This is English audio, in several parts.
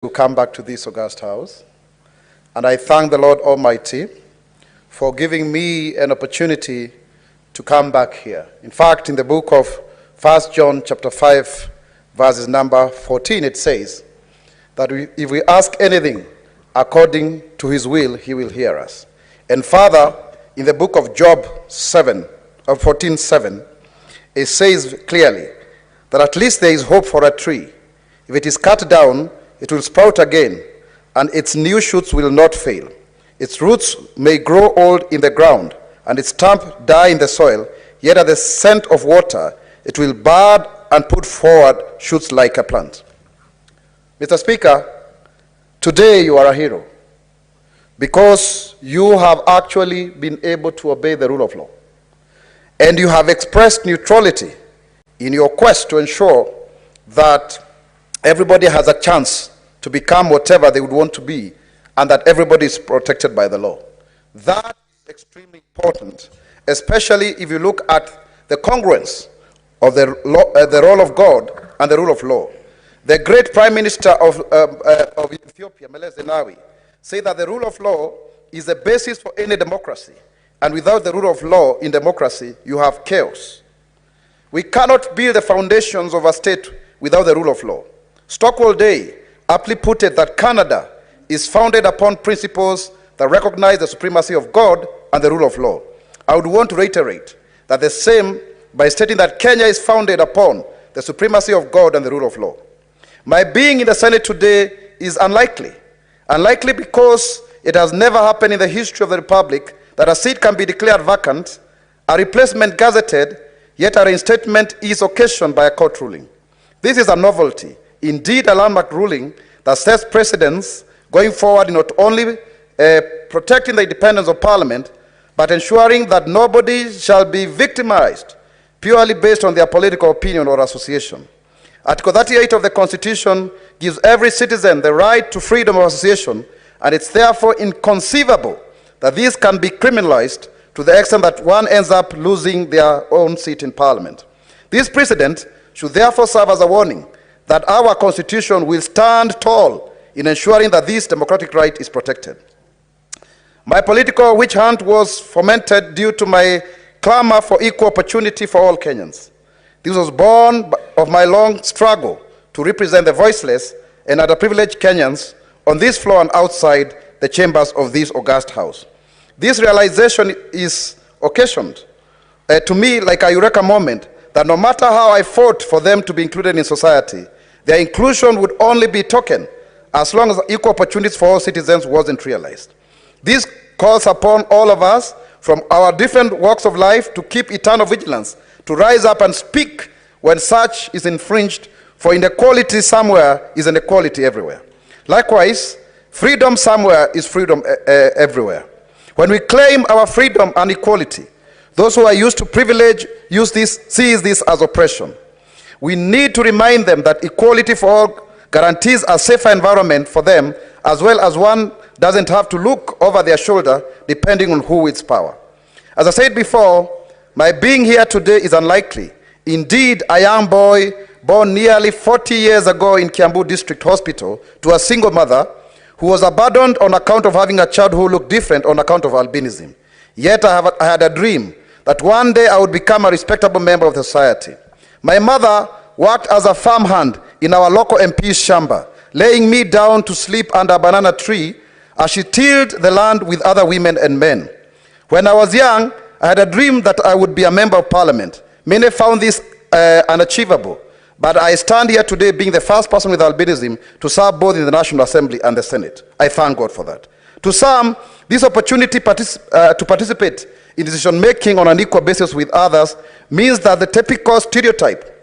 to come back to this august house, and I thank the Lord Almighty for giving me an opportunity to come back here. In fact, in the book of 1 John chapter 5, verses number 14, it says that if we ask anything according to his will, he will hear us. And further, in the book of Job 14:7, it says clearly that at least there is hope for a tree. If it is cut down, it will sprout again, and its new shoots will not fail. Its roots may grow old in the ground, and its stump die in the soil, yet at the scent of water it will bud and put forward shoots like a plant. Mr. Speaker, today you are a hero because you have actually been able to obey the rule of law, and you have expressed neutrality in your quest to ensure that everybody has a chance to become whatever they would want to be, and that everybody is protected by the law. That is extremely important, especially if you look at the congruence of the role of God and the rule of law. The great Prime Minister of Ethiopia, Meles Zenawi, said that the rule of law is the basis for any democracy, and without the rule of law in democracy, you have chaos. We cannot build the foundations of a state without the rule of law. Stockwell Day aptly put it that Canada is founded upon principles that recognize the supremacy of God and the rule of law. I would want to reiterate that the same by stating that Kenya is founded upon the supremacy of God and the rule of law. My being in the Senate today is unlikely. Unlikely because it has never happened in the history of the Republic that a seat can be declared vacant, a replacement gazetted, yet a reinstatement is occasioned by a court ruling. This is a novelty, indeed a landmark ruling that sets precedents going forward in not only protecting the independence of Parliament, but ensuring that nobody shall be victimized purely based on their political opinion or association. Article 38 of the Constitution gives every citizen the right to freedom of association, and it's therefore inconceivable that this can be criminalized to the extent that one ends up losing their own seat in Parliament. This precedent should therefore serve as a warning that our Constitution will stand tall in ensuring that this democratic right is protected. My political witch hunt was fomented due to my clamor for equal opportunity for all Kenyans. This was born of my long struggle to represent the voiceless and underprivileged Kenyans on this floor and outside the chambers of this august house. This realization is occasioned to me like a eureka moment that no matter how I fought for them to be included in society, their inclusion would only be token as long as equal opportunities for all citizens wasn't realized. This calls upon all of us from our different walks of life to keep eternal vigilance, to rise up and speak when such is infringed, for inequality somewhere is inequality everywhere. Likewise, freedom somewhere is freedom everywhere. When we claim our freedom and equality, those who are used to privilege sees this as oppression. We need to remind them that equality for all guarantees a safer environment for them, as well as one doesn't have to look over their shoulder depending on who wields power. As I said before, my being here today is unlikely. Indeed, a young boy born nearly 40 years ago in Kiambu District Hospital to a single mother who was abandoned on account of having a child who looked different on account of albinism. Yet I had a dream that one day I would become a respectable member of the society. My mother worked as a farmhand in our local MP's shamba, laying me down to sleep under a banana tree as she tilled the land with other women and men. When I was young, I had a dream that I would be a member of Parliament. Many found this unachievable, but I stand here today being the first person with albinism to serve both in the National Assembly and the Senate. I thank God for that. To some, this opportunity to participate in decision-making on an equal basis with others means that the typical stereotype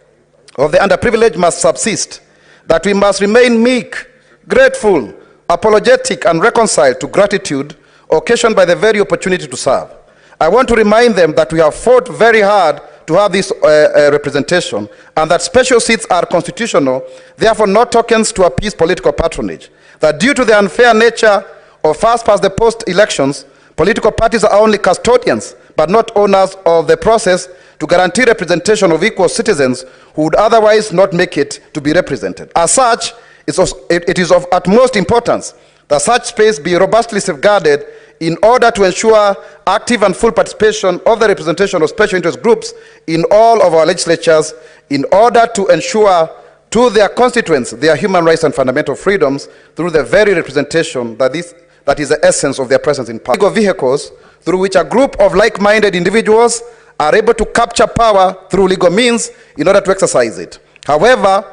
of the underprivileged must subsist, that we must remain meek, grateful, apologetic, and reconciled to gratitude occasioned by the very opportunity to serve. I want to remind them that we have fought very hard to have this representation, and that special seats are constitutional, therefore not tokens to appease political patronage. That due to the unfair nature of first-past-the-post elections, political parties are only custodians, but not owners of the process to guarantee representation of equal citizens who would otherwise not make it to be represented. As such, it is of utmost importance that such space be robustly safeguarded in order to ensure active and full participation of the representation of special interest groups in all of our legislatures, in order to ensure to their constituents their human rights and fundamental freedoms through the very representation that is the essence of their presence in parliament. Legal vehicles through which a group of like-minded individuals are able to capture power through legal means in order to exercise it. However,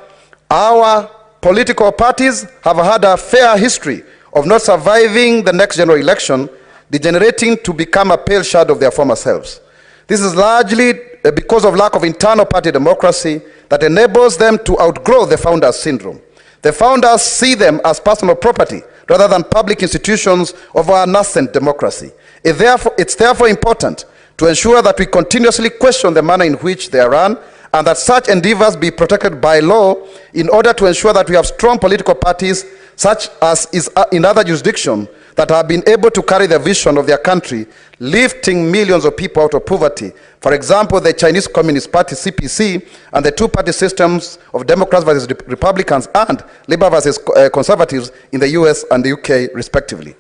our political parties have had a fair history of not surviving the next general election, degenerating to become a pale shadow of their former selves. This is largely because of lack of internal party democracy that enables them to outgrow the founders' syndrome. The founders see them as personal property rather than public institutions of our nascent democracy. It's therefore important to ensure that we continuously question the manner in which they are run, and that such endeavors be protected by law in order to ensure that we have strong political parties, such as is in other jurisdictions, that have been able to carry the vision of their country, lifting millions of people out of poverty. For example, the Chinese Communist Party, CPC, and the two-party systems of Democrats versus Republicans and Labour versus Conservatives in the US and the UK, respectively.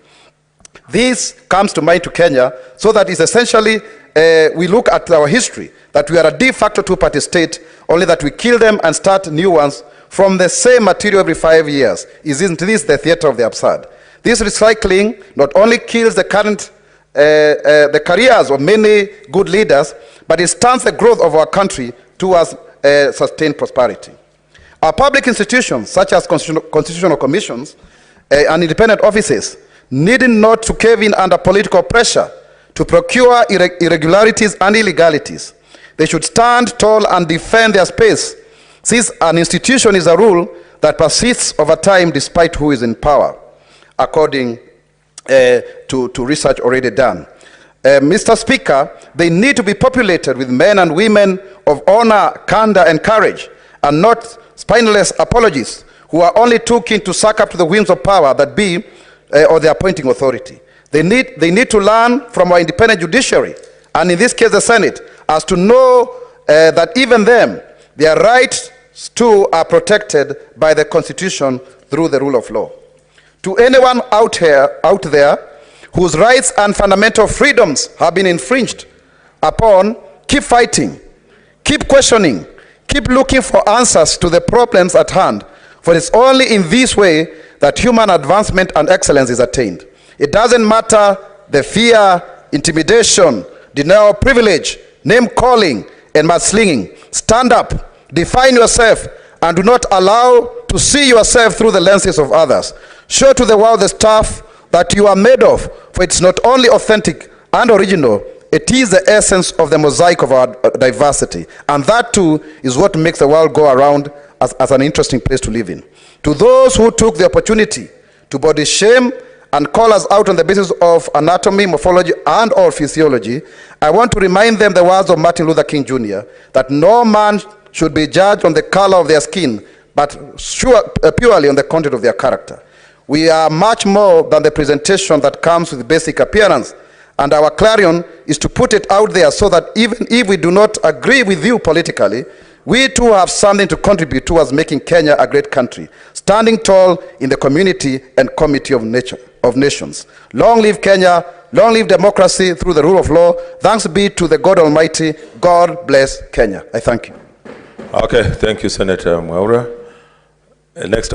This comes to mind to Kenya, so that it's essentially, we look at our history, that we are a de facto two-party state, only that we kill them and start new ones from the same material every 5 years. Isn't this the theater of the absurd? This recycling not only kills the careers of many good leaders, but it stunts the growth of our country towards sustained prosperity. Our public institutions, such as constitutional commissions and independent offices, needing not to cave in under political pressure to procure irregularities and illegalities. They should stand tall and defend their space, since an institution is a rule that persists over time despite who is in power, according to research already done. Mr. Speaker, they need to be populated with men and women of honor, candor, and courage, and not spineless apologists who are only too keen to suck up to the whims of power that be, or the appointing authority. They need to learn from our independent judiciary, and in this case the Senate, as to know that even them, their rights too are protected by the Constitution through the rule of law. To anyone out there whose rights and fundamental freedoms have been infringed upon, keep fighting, keep questioning, keep looking for answers to the problems at hand, for it's only in this way that human advancement and excellence is attained. It doesn't matter the fear, intimidation, denial of privilege, name-calling, and mudslinging. Stand up, define yourself, and do not allow to see yourself through the lenses of others. Show to the world the stuff that you are made of, for it's not only authentic and original, it is the essence of the mosaic of our diversity. And that too is what makes the world go around as an interesting place to live in. To those who took the opportunity to body shame and call us out on the basis of anatomy, morphology, and or physiology, I want to remind them the words of Martin Luther King Jr., that no man should be judged on the color of their skin, but purely on the content of their character. We are much more than the presentation that comes with basic appearance, and our clarion is to put it out there so that even if we do not agree with you politically, we too have something to contribute towards making Kenya a great country, standing tall in the community and comity of nations. Long live Kenya, long live democracy through the rule of law. Thanks be to the God Almighty. God bless Kenya. I thank you. Okay, thank you, Senator Mwaura. Next.